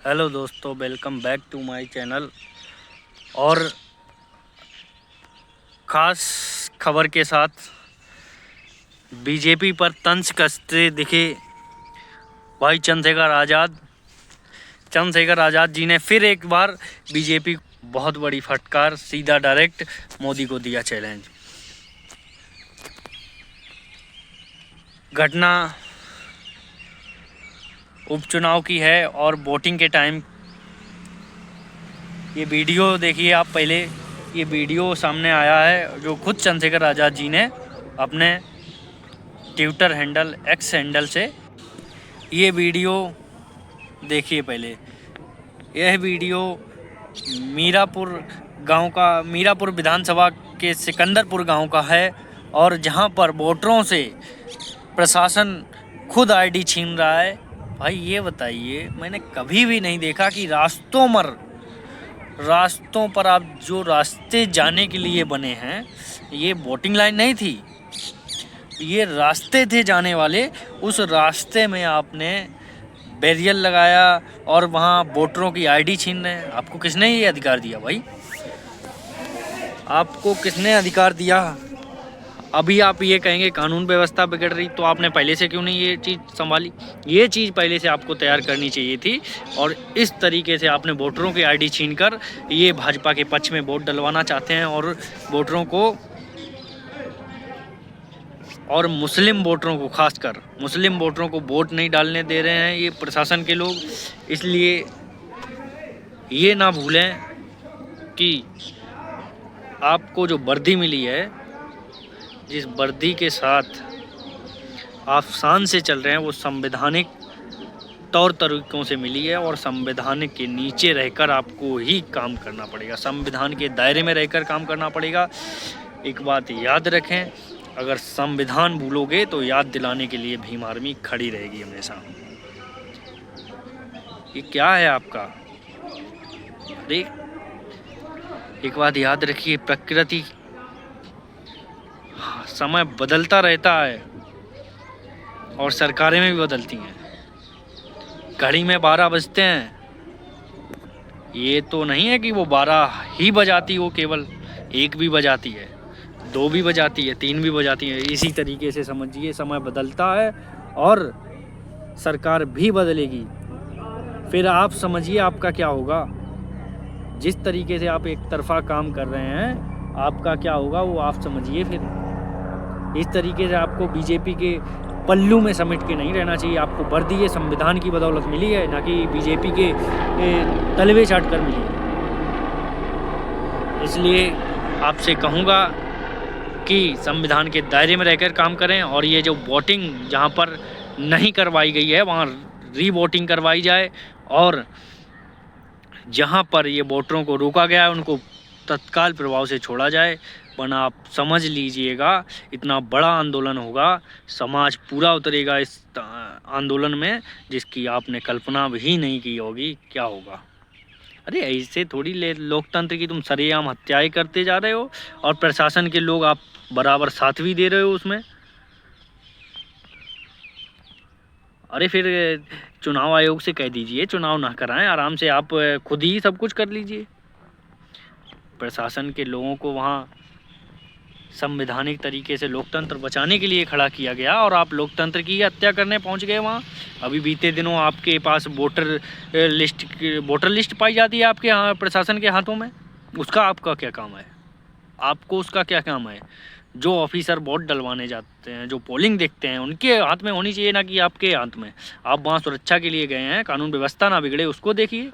Hello दोस्तों, welcome back to my channel. और ख़ास खबर के साथ बीजेपी पर तंज कसते दिखे भाई चंद्रशेखर आज़ाद जी ने फिर एक बार बीजेपी बहुत बड़ी फटकार, सीधा डायरेक्ट मोदी को दिया चैलेंज। घटना उपचुनाव की है और वोटिंग के टाइम ये वीडियो देखिए आप पहले। ये वीडियो सामने आया है जो खुद चंद्रशेखर आज़ाद जी ने अपने ट्विटर हैंडल एक्स हैंडल से ये वीडियो देखिए पहले। यह वीडियो मीरापुर विधानसभा के सिकंदरपुर गांव का है और जहां पर वोटरों से प्रशासन खुद आईडी छीन रहा है। भाई ये बताइए, मैंने कभी भी नहीं देखा कि रास्तों पर आप जो रास्ते जाने के लिए बने हैं, ये वोटिंग लाइन नहीं थी, ये रास्ते थे जाने वाले। उस रास्ते में आपने बैरियर लगाया और वहाँ वोटरों की आईडी छीन रहे हैं। आपको किसने ये अधिकार दिया भाई? आपको किसने अधिकार दिया? अभी आप ये कहेंगे कानून व्यवस्था बिगड़ रही, तो आपने पहले से क्यों नहीं ये चीज़ संभाली? ये चीज़ पहले से आपको तैयार करनी चाहिए थी। और इस तरीके से आपने वोटरों की आईडी छीनकर ये भाजपा के पक्ष में वोट डलवाना चाहते हैं और वोटरों को, और मुस्लिम वोटरों को, खासकर मुस्लिम वोटरों को वोट नहीं डालने दे रहे हैं ये प्रशासन के लोग। इसलिए ये ना भूलें कि आपको जो वर्दी मिली है, जिस वर्दी के साथ आप शान से चल रहे हैं, वो संवैधानिक तौर तरीक़ों से मिली है और संविधान के नीचे रहकर आपको ही काम करना पड़ेगा, संविधान के दायरे में रहकर काम करना पड़ेगा। एक बात याद रखें, अगर संविधान भूलोगे तो याद दिलाने के लिए भीम आर्मी खड़ी रहेगी हमेशा। ये क्या है आपका? देख, एक बात याद रखिए, प्रकृति समय बदलता रहता है और सरकारें भी बदलती हैं। घड़ी में 12 बजते हैं, ये तो नहीं है कि वो 12 ही बजाती हो, केवल 1 भी बजाती है, 2 भी बजाती है, 3 भी बजाती है। इसी तरीके से समझिए, समय बदलता है और सरकार भी बदलेगी। फिर आप समझिए आपका क्या होगा। जिस तरीके से आप एक तरफा काम कर रहे हैं, आपका क्या होगा वो आप समझिए। फिर इस तरीके से आपको बीजेपी के पल्लू में समेट के नहीं रहना चाहिए। आपको वर्दी ये संविधान की बदौलत मिली है, ना कि बीजेपी के तलवे चाट कर मिली है। इसलिए आपसे कहूँगा कि संविधान के दायरे में रहकर काम करें और ये जो वोटिंग जहाँ पर नहीं करवाई गई है, वहाँ री वोटिंग करवाई जाए और जहाँ पर ये वोटरों को रोका गया है उनको तत्काल प्रभाव से छोड़ा जाए। वरना आप समझ लीजिएगा, इतना बड़ा आंदोलन होगा, समाज पूरा उतरेगा इस आंदोलन में, जिसकी आपने कल्पना भी नहीं की होगी क्या होगा। अरे ऐसे थोड़ी लोकतंत्र की तुम सरेआम हत्याएं करते जा रहे हो और प्रशासन के लोग आप बराबर साथ भी दे रहे हो उसमें। अरे फिर चुनाव आयोग से कह दीजिए चुनाव ना कराएं, आराम से आप खुद ही सब कुछ कर लीजिए। प्रशासन के लोगों को वहाँ संवैधानिक तरीके से लोकतंत्र बचाने के लिए खड़ा किया गया और आप लोकतंत्र की हत्या करने पहुंच गए वहाँ। अभी बीते दिनों आपके पास वोटर लिस्ट पाई जाती है आपके यहाँ प्रशासन के हाथों में। उसका आपका क्या काम है? आपको उसका क्या काम है? जो ऑफिसर वोट डलवाने जाते हैं, जो पोलिंग देखते हैं, उनके हाथ में होनी चाहिए, ना कि आपके हाथ में। आप वहाँ सुरक्षा के लिए गए हैं, कानून व्यवस्था ना बिगड़े उसको देखिए।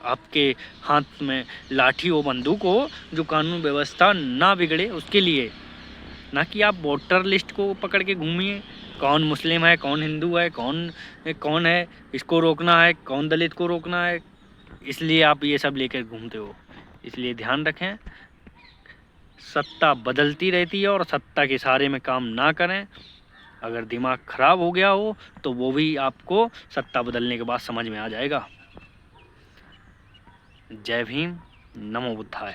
आपके हाथ में लाठी हो, बंदूक हो, जो कानून व्यवस्था ना बिगड़े उसके लिए, ना कि आप वोटर लिस्ट को पकड़ के घूमिए। कौन मुस्लिम है, कौन हिंदू है, कौन है, इसको रोकना है, कौन दलित को रोकना है, इसलिए आप ये सब लेकर घूमते हो। इसलिए ध्यान रखें, सत्ता बदलती रहती है और सत्ता के सहारे में काम ना करें। अगर दिमाग खराब हो गया हो तो वो भी आपको सत्ता बदलने के बाद समझ में आ जाएगा। जय भीम, नमो बुद्धाय।